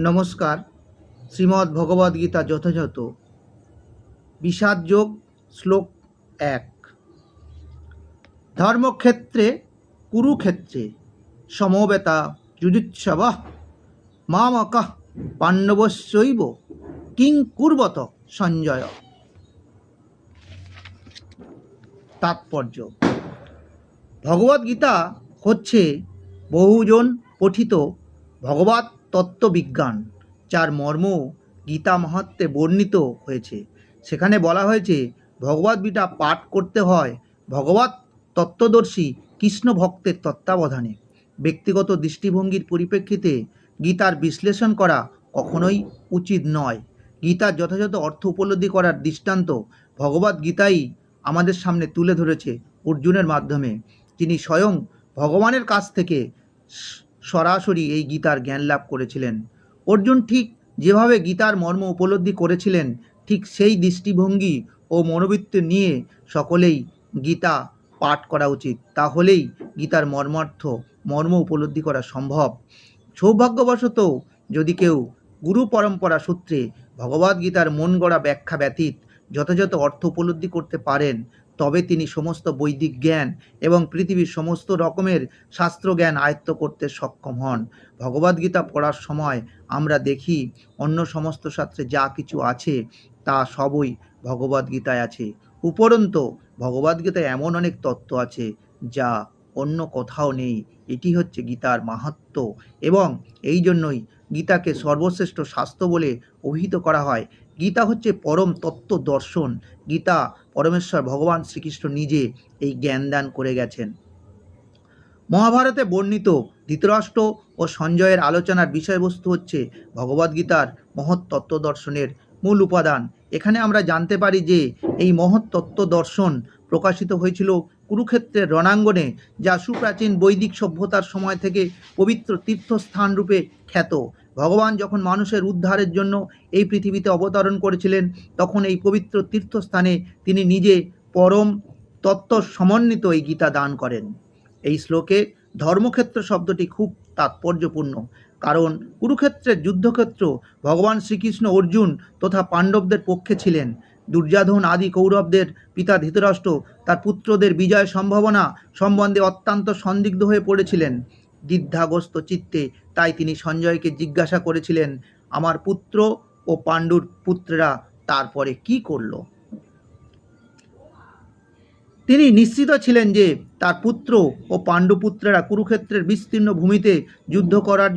নমস্কার। শ্রীমদ্ ভগবদ্গীতা যথাযথ বিষাদযোগ শ্লোক ১। ধর্মক্ষেত্রে কুরুক্ষেত্রে সমবেতা যুযুৎসবঃ মামকঃ পাণ্ডবস্যৈব কিং কুর্বত সঞ্জয়। তাৎপর্য: ভগবদ্গীতা হচ্ছে বহুজন পঠিত ভগবৎ তত্ত্ববিজ্ঞান, যার মর্ম গীতা মাহাত্ম্যে বর্ণিত হয়েছে। সেখানে বলা হয়েছে ভগবদ্গীতা পাঠ করতে হয় ভগবৎ তত্ত্বদর্শী কৃষ্ণ ভক্তের তত্ত্বাবধানে। ব্যক্তিগত দৃষ্টিভঙ্গির পরিপ্রেক্ষিতে গীতার বিশ্লেষণ করা কখনোই উচিত নয়। গীতার যথাযথ অর্থ উপলব্ধি করার দৃষ্টান্ত ভগবদ্গীতাই আমাদের সামনে তুলে ধরেছে অর্জুনের মাধ্যমে, যিনি স্বয়ং ভগবানের কাছ থেকে সরাসরি এই গীতার জ্ঞান লাভ করেছিলেন। অর্জুন ঠিক যেভাবে গীতার মর্ম উপলব্ধি করেছিলেন, ঠিক সেই দৃষ্টিভঙ্গি ও মনোবৃত্তি নিয়ে সকলেই গীতা পাঠ করা উচিত। তাহলেই গীতার মর্ম উপলব্ধি করা সম্ভব। সৌভাগ্যবশত যদি কেউ গুরু পরম্পরা সূত্রে ভগবদ্গীতার মন গড়া ব্যাখ্যা ব্যতীত যথাযথ অর্থ উপলব্ধি করতে পারেন, তবে তিনি সমস্ত বৈদিক জ্ঞান এবং পৃথিবীর সমস্ত রকমের শাস্ত্রজ্ঞান আয়ত্ত করতে সক্ষম হন। ভগবদ্গীতা পড়ার সময় আমরা দেখি অন্য সমস্ত শাস্ত্রে যা কিছু আছে তা সবই ভগবদ্গীতায় আছে। উপরন্তু ভগবদ্গীতায় এমন অনেক তত্ত্ব আছে যা অন্য কোথাও নেই। এটি হচ্ছে গীতার মাহাত্ম্য, এবং এই জন্যই গীতাকে সর্বশ্রেষ্ঠ শাস্ত্র বলে অভিহিত করা হয়। গীতা হচ্ছে পরম তত্ত্ব দর্শন। গীতা পরমেশ্বর ভগবান শ্রীকৃষ্ণ নিজে এই জ্ঞান দান করে গেছেন। মহাভারতে বর্ণিত ধৃতরাষ্ট্র ও সঞ্জয়ের আলোচনার বিষয়বস্তু হচ্ছে ভগবদ্গীতার মহৎ তত্ত্ব দর্শনের মূল উপাদান। এখানে আমরা জানতে পারি যে এই মহৎ তত্ত্ব দর্শন প্রকাশিত হয়েছিল কুরুক্ষেত্রের রণাঙ্গনে, যা সুপ্রাচীন বৈদিক সভ্যতার সময় থেকে পবিত্র তীর্থস্থান রূপে খ্যাত। ভগবান যখন মানুষের উদ্ধারের জন্য এই পৃথিবীতে অবতরণ করেছিলেন, তখন এই পবিত্র তীর্থস্থানে তিনি নিজে পরম তত্ত্ব সমন্বিত এই গীতা দান করেন। এই শ্লোকে ধর্মক্ষেত্র শব্দটি খুব তাৎপর্যপূর্ণ, কারণ কুরুক্ষেত্রের যুদ্ধক্ষেত্র ভগবান শ্রীকৃষ্ণ অর্জুন তথা পাণ্ডবদের পক্ষে ছিলেন। দুর্যোধন আদি কৌরবদের পিতা ধৃতরাষ্ট্র তার পুত্রদের বিজয় সম্ভাবনা সম্বন্ধে অত্যন্ত সন্দিগ্ধ হয়ে পড়েছিলেন। দ্বিধাগ্রস্ত চিত্তে তাই তিনি সঞ্জয়কে জিজ্ঞাসা করেছিলেন, আমার পুত্র ও পাণ্ডুর পুত্রেরা তারপরে কি করল? তিনি নিশ্চিত ছিলেন যে তার পুত্র ও পাণ্ডুপুত্রেরা কুরুক্ষেত্রের বিস্তীর্ণ ভূমিতে যুদ্ধ করার